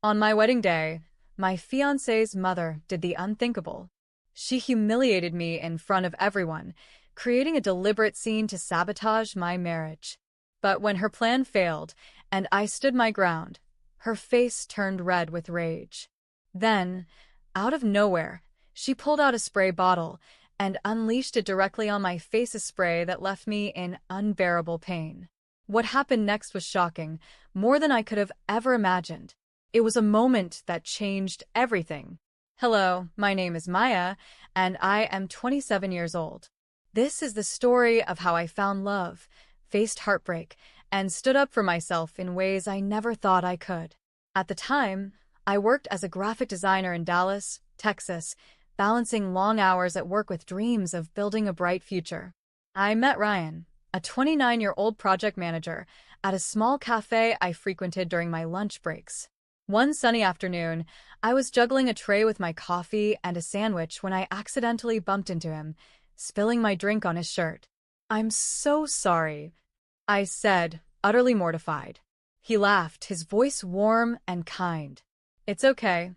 On my wedding day, my fiancé's mother did the unthinkable. She humiliated me in front of everyone, creating a deliberate scene to sabotage my marriage. But when her plan failed, and I stood my ground, her face turned red with rage. Then, out of nowhere, she pulled out a spray bottle and unleashed it directly on my face, a spray that left me in unbearable pain. What happened next was shocking, more than I could have ever imagined. It was a moment that changed everything. Hello, my name is Maya, and I am 27 years old. This is the story of how I found love, faced heartbreak, and stood up for myself in ways I never thought I could. At the time, I worked as a graphic designer in Dallas, Texas, balancing long hours at work with dreams of building a bright future. I met Ryan, a 29-year-old project manager, at a small cafe I frequented during my lunch breaks. One sunny afternoon, I was juggling a tray with my coffee and a sandwich when I accidentally bumped into him, spilling my drink on his shirt. "I'm so sorry," I said, utterly mortified. He laughed, his voice warm and kind. "It's okay.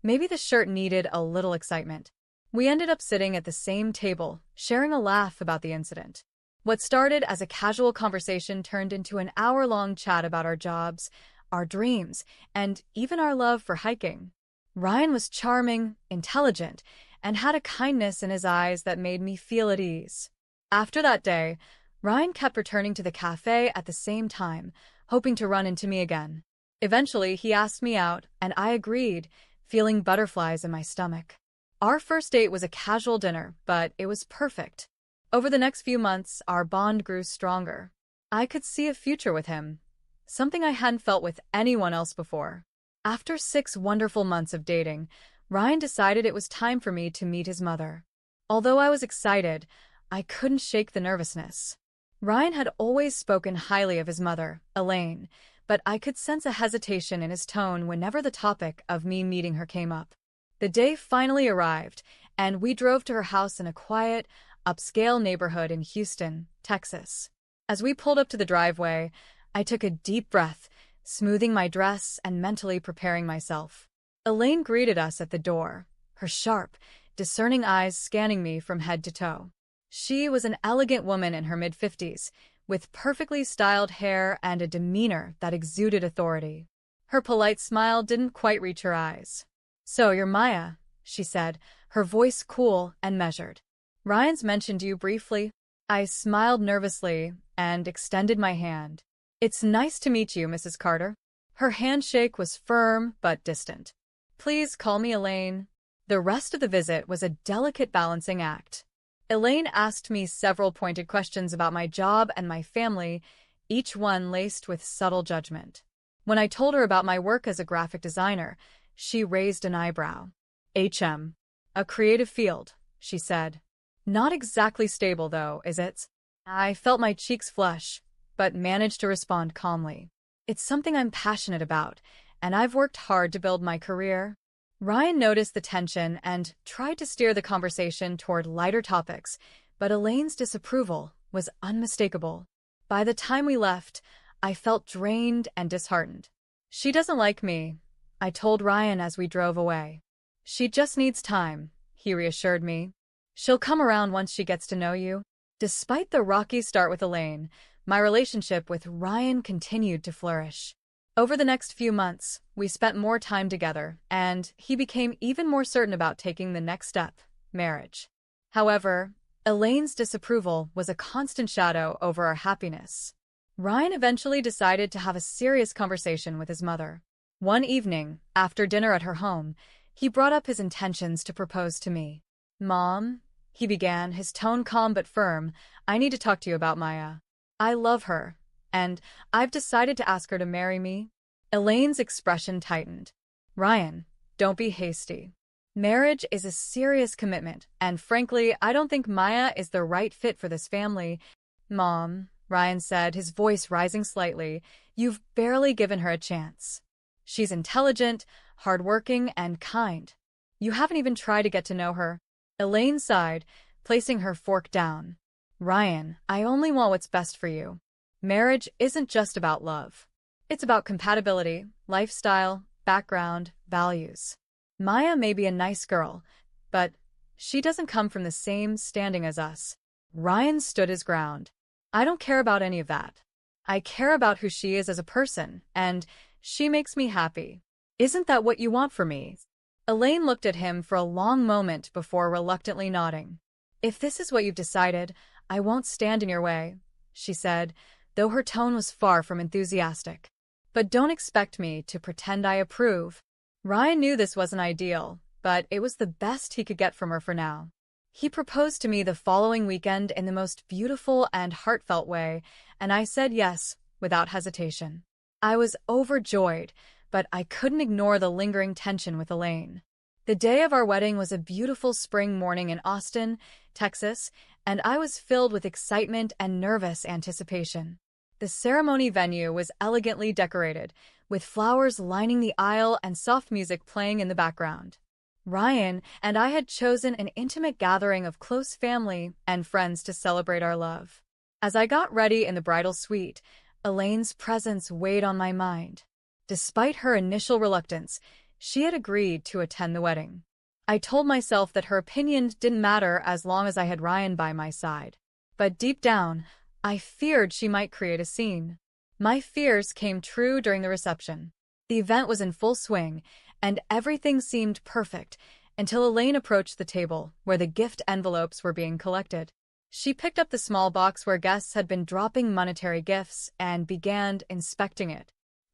Maybe the shirt needed a little excitement." We ended up sitting at the same table, sharing a laugh about the incident. What started as a casual conversation turned into an hour-long chat about our jobs, our dreams, and even our love for hiking. Ryan was charming, intelligent, and had a kindness in his eyes that made me feel at ease. After that day, Ryan kept returning to the cafe at the same time, hoping to run into me again. Eventually, he asked me out, and I agreed, feeling butterflies in my stomach. Our first date was a casual dinner, but it was perfect. Over the next few months, our bond grew stronger. I could see a future with him, something I hadn't felt with anyone else before. After 6 wonderful months of dating, Ryan decided it was time for me to meet his mother. Although I was excited, I couldn't shake the nervousness. Ryan had always spoken highly of his mother, Elaine, but I could sense a hesitation in his tone whenever the topic of me meeting her came up. The day finally arrived, and we drove to her house in a quiet, upscale neighborhood in Houston, Texas. As we pulled up to the driveway, I took a deep breath, smoothing my dress and mentally preparing myself. Elaine greeted us at the door, her sharp, discerning eyes scanning me from head to toe. She was an elegant woman in her mid-50s, with perfectly styled hair and a demeanor that exuded authority. Her polite smile didn't quite reach her eyes. "So you're Maya," she said, her voice cool and measured. "Ryan's mentioned you briefly." I smiled nervously and extended my hand. "It's nice to meet you, Mrs. Carter." Her handshake was firm but distant. "Please call me Elaine." The rest of the visit was a delicate balancing act. Elaine asked me several pointed questions about my job and my family, each one laced with subtle judgment. When I told her about my work as a graphic designer, she raised an eyebrow. "HM. A creative field," she said. "Not exactly stable, though, is it?" I felt my cheeks flush, but managed to respond calmly. "It's something I'm passionate about, and I've worked hard to build my career." Ryan noticed the tension and tried to steer the conversation toward lighter topics, but Elaine's disapproval was unmistakable. By the time we left, I felt drained and disheartened. "She doesn't like me," I told Ryan as we drove away. "She just needs time," he reassured me. "She'll come around once she gets to know you." Despite the rocky start with Elaine, my relationship with Ryan continued to flourish. Over the next few months, we spent more time together, and he became even more certain about taking the next step, marriage. However, Elaine's disapproval was a constant shadow over our happiness. Ryan eventually decided to have a serious conversation with his mother. One evening, after dinner at her home, he brought up his intentions to propose to me. "Mom," he began, his tone calm but firm, "I need to talk to you about Maya. I love her, and I've decided to ask her to marry me." Elaine's expression tightened. "Ryan, don't be hasty. Marriage is a serious commitment, and frankly, I don't think Maya is the right fit for this family." "Mom," Ryan said, his voice rising slightly, "you've barely given her a chance. She's intelligent, hardworking, and kind. You haven't even tried to get to know her." Elaine sighed, placing her fork down. "Ryan, I only want what's best for you. Marriage isn't just about love. It's about compatibility, lifestyle, background, values. Maya may be a nice girl, but she doesn't come from the same standing as us. Ryan stood his ground. I don't care about any of that. I care about who she is as a person, and she makes me happy. Isn't that what you want for me? Elaine looked at him for a long moment before reluctantly nodding. If this is what you've decided, I won't stand in your way, she said, though her tone was far from enthusiastic. But don't expect me to pretend I approve. Ryan knew this wasn't ideal, but it was the best he could get from her for now. He proposed to me the following weekend in the most beautiful and heartfelt way, and I said yes, without hesitation. I was overjoyed, but I couldn't ignore the lingering tension with Elaine. The day of our wedding was a beautiful spring morning in Austin, Texas, and I was filled with excitement and nervous anticipation. The ceremony venue was elegantly decorated, with flowers lining the aisle and soft music playing in the background. Ryan and I had chosen an intimate gathering of close family and friends to celebrate our love. As I got ready in the bridal suite, Elaine's presence weighed on my mind. Despite her initial reluctance, she had agreed to attend the wedding. I told myself that her opinion didn't matter as long as I had Ryan by my side. But deep down, I feared she might create a scene. My fears came true during the reception. The event was in full swing, and everything seemed perfect until Elaine approached the table where the gift envelopes were being collected. She picked up the small box where guests had been dropping monetary gifts and began inspecting it.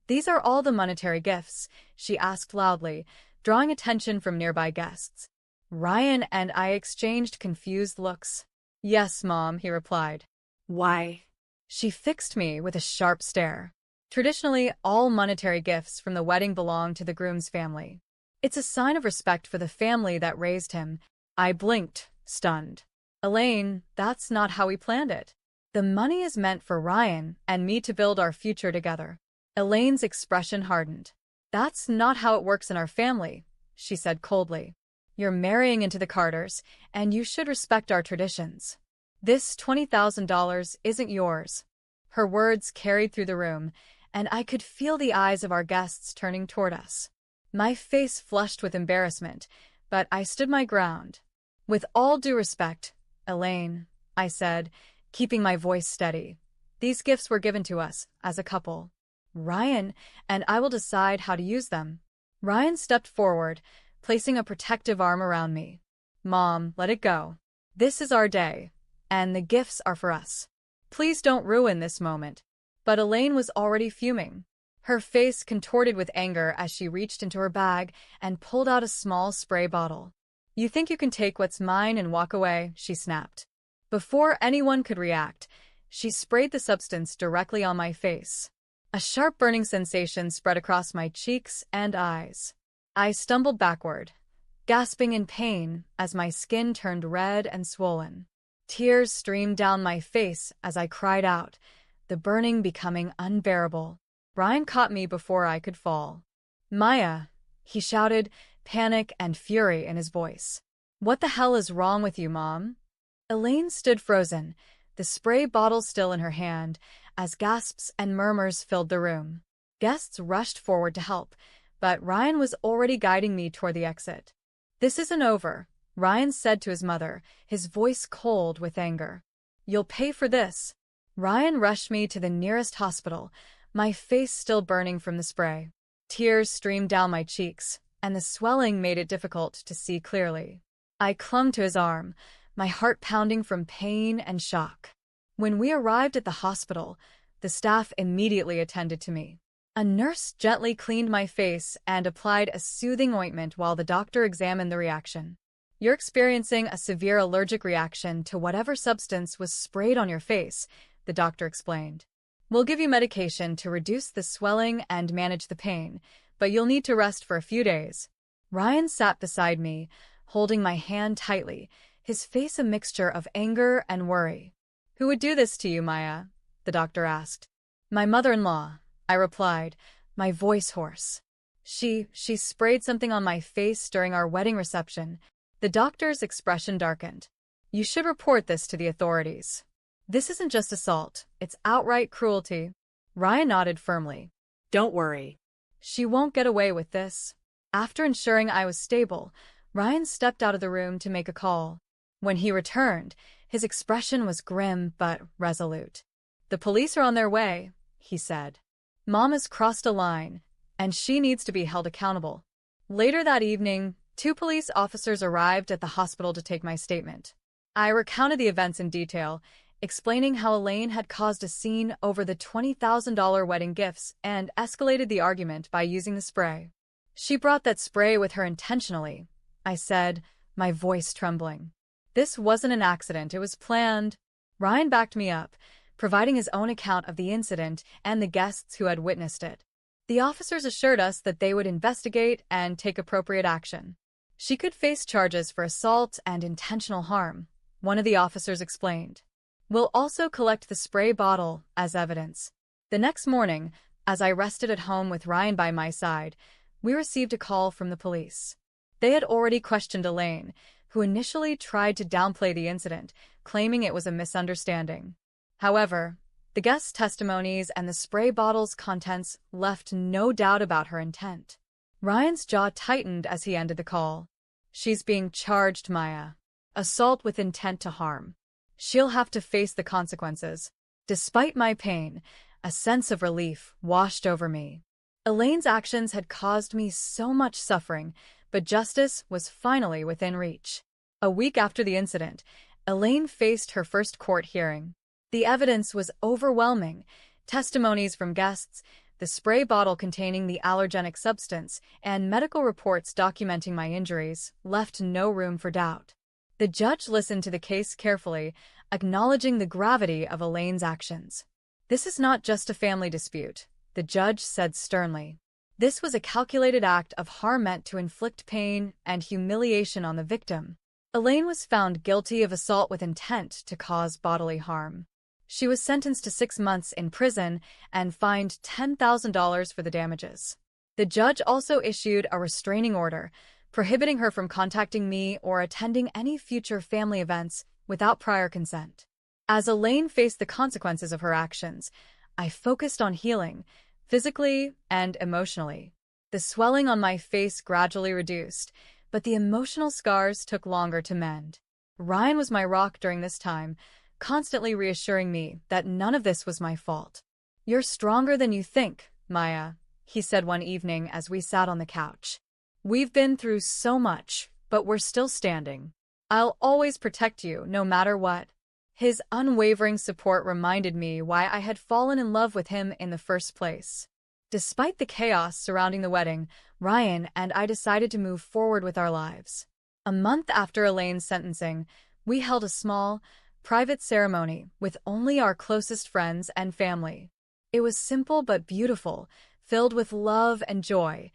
"These are all the monetary gifts?" she asked loudly, drawing attention from nearby guests. Ryan and I exchanged confused looks. "Yes, Mom," he replied. "Why?" She fixed me with a sharp stare. "Traditionally, all monetary gifts from the wedding belong to the groom's family. It's a sign of respect for the family that raised him." I blinked, stunned. "Elaine, that's not how we planned it. The money is meant for Ryan and me to build our future together." Elaine's expression hardened. "That's not how it works in our family," she said coldly. "You're marrying into the Carters, and you should respect our traditions. This $20,000 isn't yours." Her words carried through the room, and I could feel the eyes of our guests turning toward us. My face flushed with embarrassment, but I stood my ground. "With all due respect, Elaine," I said, keeping my voice steady, "these gifts were given to us as a couple. Ryan and I will decide how to use them." Ryan stepped forward, placing a protective arm around me. "Mom, let it go. This is our day, and the gifts are for us. Please don't ruin this moment." But Elaine was already fuming. Her face contorted with anger as she reached into her bag and pulled out a small spray bottle. "You think you can take what's mine and walk away?" she snapped. Before anyone could react, she sprayed the substance directly on my face. A sharp burning sensation spread across my cheeks and eyes. I stumbled backward, gasping in pain as my skin turned red and swollen. Tears streamed down my face as I cried out, the burning becoming unbearable. Ryan caught me before I could fall. "Maya," he shouted, panic and fury in his voice. "What the hell is wrong with you, Mom?" Elaine stood frozen, the spray bottle still in her hand, as gasps and murmurs filled the room. Guests rushed forward to help, but Ryan was already guiding me toward the exit. "This isn't over," Ryan said to his mother, his voice cold with anger. "You'll pay for this." Ryan rushed me to the nearest hospital, my face still burning from the spray. Tears streamed down my cheeks, and the swelling made it difficult to see clearly. I clung to his arm, my heart pounding from pain and shock. When we arrived at the hospital, the staff immediately attended to me. A nurse gently cleaned my face and applied a soothing ointment while the doctor examined the reaction. "You're experiencing a severe allergic reaction to whatever substance was sprayed on your face," the doctor explained. "We'll give you medication to reduce the swelling and manage the pain, but you'll need to rest for a few days." Ryan sat beside me, holding my hand tightly, his face a mixture of anger and worry. "Who would do this to you, Maya?" the doctor asked. "My mother-in-law," I replied, my voice hoarse. She sprayed something on my face during our wedding reception." The doctor's expression darkened. "You should report this to the authorities. This isn't just assault, it's outright cruelty." Ryan nodded firmly. "Don't worry. She won't get away with this. After ensuring I was stable, Ryan stepped out of the room to make a call. When he returned, his expression was grim but resolute. "The police are on their way," he said. "Mama's crossed a line, and she needs to be held accountable." Later that evening, 2 police officers arrived at the hospital to take my statement. I recounted the events in detail, explaining how Elaine had caused a scene over the $20,000 wedding gifts and escalated the argument by using the spray. "She brought that spray with her intentionally," I said, my voice trembling. "This wasn't an accident, it was planned." Ryan backed me up, providing his own account of the incident and the guests who had witnessed it. The officers assured us that they would investigate and take appropriate action. "She could face charges for assault and intentional harm," one of the officers explained. "We'll also collect the spray bottle as evidence." The next morning, as I rested at home with Ryan by my side, we received a call from the police. They had already questioned Elaine, who initially tried to downplay the incident, claiming it was a misunderstanding. However, the guests' testimonies and the spray bottle's contents left no doubt about her intent. Ryan's jaw tightened as he ended the call. "She's being charged, Maya. Assault with intent to harm. She'll have to face the consequences." Despite my pain, a sense of relief washed over me. Elaine's actions had caused me so much suffering, but justice was finally within reach. A week after the incident, Elaine faced her first court hearing. The evidence was overwhelming: testimonies from guests, the spray bottle containing the allergenic substance, and medical reports documenting my injuries left no room for doubt. The judge listened to the case carefully, acknowledging the gravity of Elaine's actions. "This is not just a family dispute," the judge said sternly. "This was a calculated act of harm meant to inflict pain and humiliation on the victim." Elaine was found guilty of assault with intent to cause bodily harm. She was sentenced to 6 months in prison and fined $10,000 for the damages. The judge also issued a restraining order, prohibiting her from contacting me or attending any future family events without prior consent. As Elaine faced the consequences of her actions, I focused on healing, physically and emotionally. The swelling on my face gradually reduced, but the emotional scars took longer to mend. Ryan was my rock during this time, constantly reassuring me that none of this was my fault. "You're stronger than you think, Maya," he said one evening as we sat on the couch. "We've been through so much, but we're still standing. I'll always protect you, no matter what." His unwavering support reminded me why I had fallen in love with him in the first place. Despite the chaos surrounding the wedding, Ryan and I decided to move forward with our lives. A month after Elaine's sentencing, we held a small, private ceremony with only our closest friends and family. It was simple but beautiful, filled with love and joy,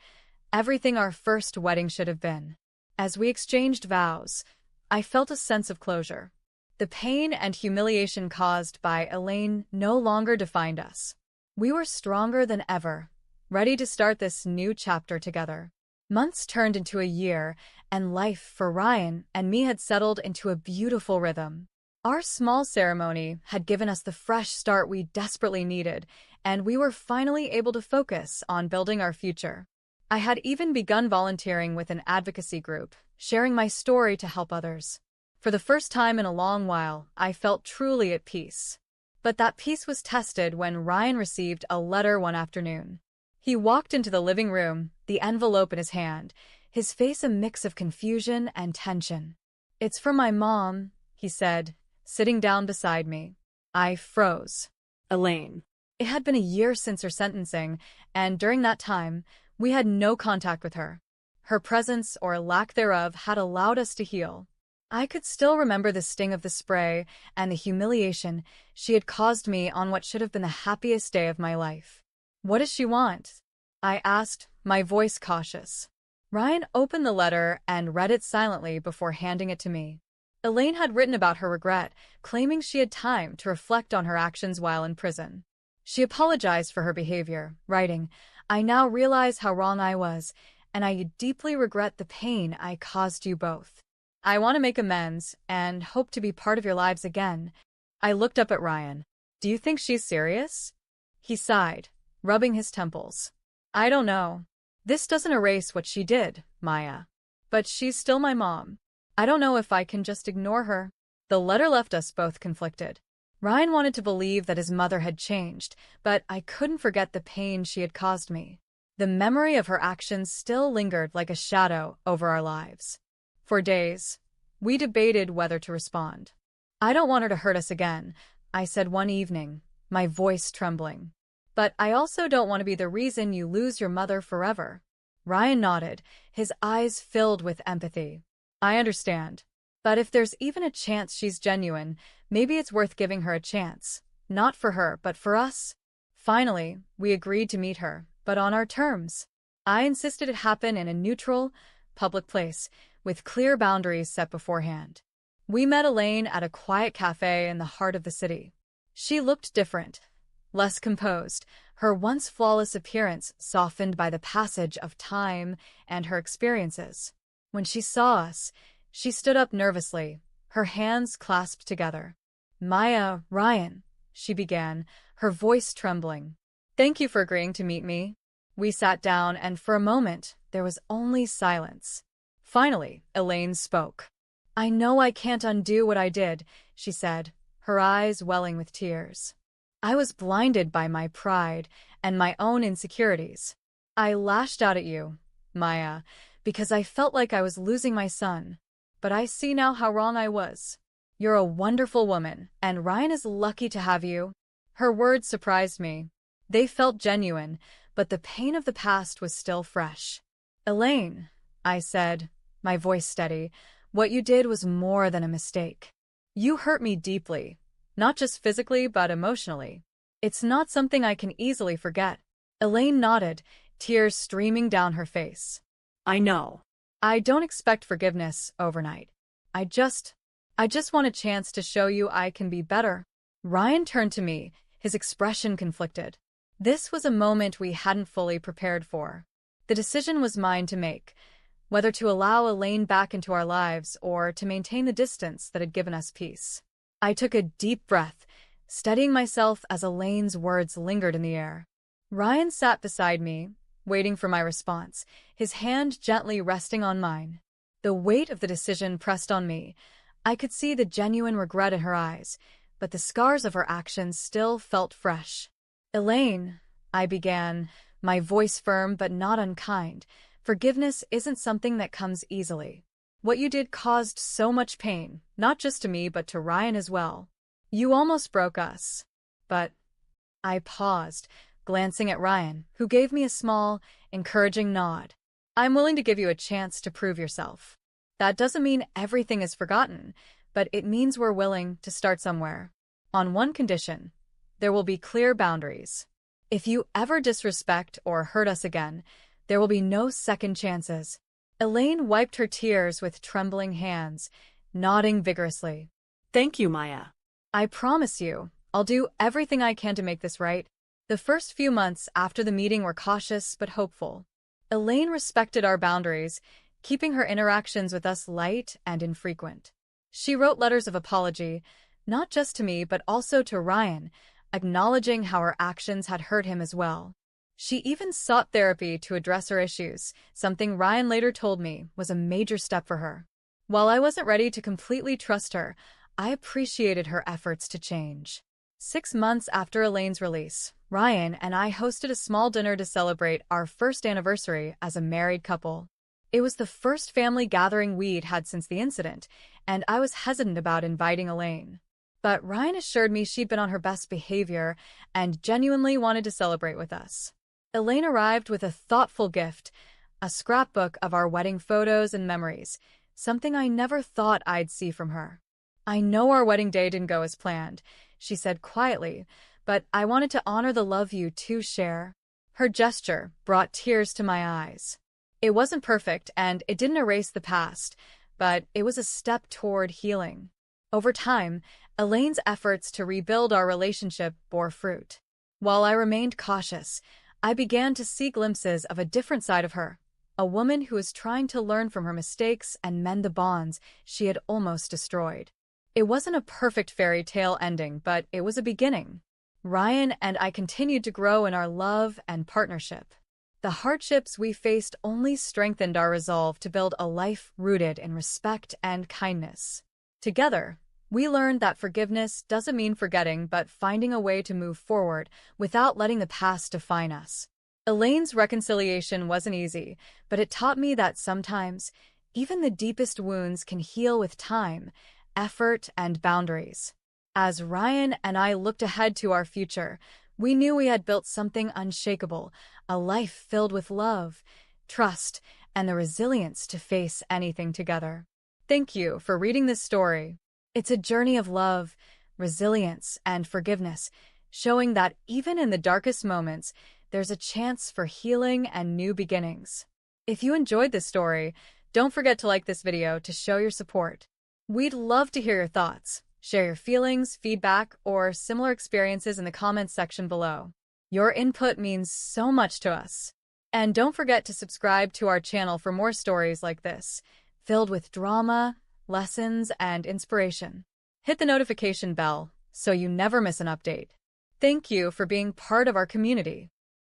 everything our first wedding should have been. As we exchanged vows, I felt a sense of closure. The pain and humiliation caused by Elaine no longer defined us. We were stronger than ever, ready to start this new chapter together. Months turned into a year, and life for Ryan and me had settled into a beautiful rhythm. Our small ceremony had given us the fresh start we desperately needed, and we were finally able to focus on building our future. I had even begun volunteering with an advocacy group, sharing my story to help others. For the first time in a long while, I felt truly at peace. But that peace was tested when Ryan received a letter one afternoon. He walked into the living room, the envelope in his hand, his face a mix of confusion and tension. "It's from my mom," he said, sitting down beside me. I froze. Elaine. It had been a year since her sentencing, and during that time, we had no contact with her. Her presence, or lack thereof, had allowed us to heal. I could still remember the sting of the spray and the humiliation she had caused me on what should have been the happiest day of my life. "What does she want?" I asked, my voice cautious. Ryan opened the letter and read it silently before handing it to me. Elaine had written about her regret, claiming she had time to reflect on her actions while in prison. She apologized for her behavior, writing, "I now realize how wrong I was, and I deeply regret the pain I caused you both. I want to make amends and hope to be part of your lives again." I looked up at Ryan. "Do you think she's serious?" He sighed, rubbing his temples. I don't know. This doesn't erase what she did, Maya. But she's still my mom. I don't know if I can just ignore her. The letter left us both conflicted. Ryan wanted to believe that his mother had changed, but I couldn't forget the pain she had caused me. The memory of her actions still lingered like a shadow over our lives. For days, we debated whether to respond. I don't want her to hurt us again, I said one evening, my voice trembling. But I also don't want to be the reason you lose your mother forever. Ryan nodded, his eyes filled with empathy. I understand. But if there's even a chance she's genuine, maybe it's worth giving her a chance. Not for her, but for us. Finally, we agreed to meet her, but on our terms. I insisted it happen in a neutral, public place, with clear boundaries set beforehand. We met Elaine at a quiet cafe in the heart of the city. She looked different, less composed, her once flawless appearance softened by the passage of time and her experiences. When she saw us, she stood up nervously, her hands clasped together. Maya, Ryan, she began, her voice trembling. Thank you for agreeing to meet me. We sat down, and for a moment, there was only silence. Finally, Elaine spoke. I know I can't undo what I did, she said, her eyes welling with tears. I was blinded by my pride and my own insecurities. I lashed out at you, Maya, because I felt like I was losing my son. But I see now how wrong I was. You're a wonderful woman, and Ryan is lucky to have you. Her words surprised me. They felt genuine, but the pain of the past was still fresh. Elaine, I said, my voice steady, what you did was more than a mistake. You hurt me deeply, not just physically but emotionally. It's not something I can easily forget. Elaine nodded, tears streaming down her face. I know. I don't expect forgiveness overnight. I just want a chance to show you I can be better. Ryan turned to me, his expression conflicted. This was a moment we hadn't fully prepared for. The decision was mine to make, whether to allow Elaine back into our lives or to maintain the distance that had given us peace. I took a deep breath, steadying myself as Elaine's words lingered in the air. Ryan sat beside me, waiting for my response, his hand gently resting on mine. The weight of the decision pressed on me. I could see the genuine regret in her eyes, but the scars of her actions still felt fresh. Elaine, I began, my voice firm but not unkind, forgiveness isn't something that comes easily. What you did caused so much pain, not just to me but to Ryan as well. You almost broke us. But I paused, glancing at Ryan, who gave me a small, encouraging nod. I'm willing to give you a chance to prove yourself. That doesn't mean everything is forgotten, but it means we're willing to start somewhere. On one condition, there will be clear boundaries. If you ever disrespect or hurt us again, there will be no second chances. Elaine wiped her tears with trembling hands, nodding vigorously. Thank you, Maya. I promise you, I'll do everything I can to make this right. The first few months after the meeting were cautious but hopeful. Elaine respected our boundaries, keeping her interactions with us light and infrequent. She wrote letters of apology, not just to me but also to Ryan, acknowledging how her actions had hurt him as well. She even sought therapy to address her issues, something Ryan later told me was a major step for her. While I wasn't ready to completely trust her, I appreciated her efforts to change. 6 months after Elaine's release, Ryan and I hosted a small dinner to celebrate our first anniversary as a married couple. It was the first family gathering we'd had since the incident, and I was hesitant about inviting Elaine. But Ryan assured me she'd been on her best behavior and genuinely wanted to celebrate with us. Elaine arrived with a thoughtful gift, a scrapbook of our wedding photos and memories, something I never thought I'd see from her. I know our wedding day didn't go as planned, she said quietly, but I wanted to honor the love you two share. Her gesture brought tears to my eyes. It wasn't perfect and it didn't erase the past, but it was a step toward healing. Over time, Elaine's efforts to rebuild our relationship bore fruit. While I remained cautious, I began to see glimpses of a different side of her, a woman who was trying to learn from her mistakes and mend the bonds she had almost destroyed. It wasn't a perfect fairy tale ending, but it was a beginning. Ryan and I continued to grow in our love and partnership. The hardships we faced only strengthened our resolve to build a life rooted in respect and kindness. Together, we learned that forgiveness doesn't mean forgetting, but finding a way to move forward without letting the past define us. Elaine's reconciliation wasn't easy, but it taught me that sometimes, even the deepest wounds can heal with time, effort, and boundaries. As Ryan and I looked ahead to our future, we knew we had built something unshakable, a life filled with love, trust, and the resilience to face anything together. Thank you for reading this story. It's a journey of love, resilience, and forgiveness, showing that even in the darkest moments, there's a chance for healing and new beginnings. If you enjoyed this story, don't forget to like this video to show your support. We'd love to hear your thoughts. Share your feelings, feedback, or similar experiences in the comments section below. Your input means so much to us. And don't forget to subscribe to our channel for more stories like this, filled with drama, lessons, and inspiration. Hit the notification bell so you never miss an update. Thank you for being part of our community.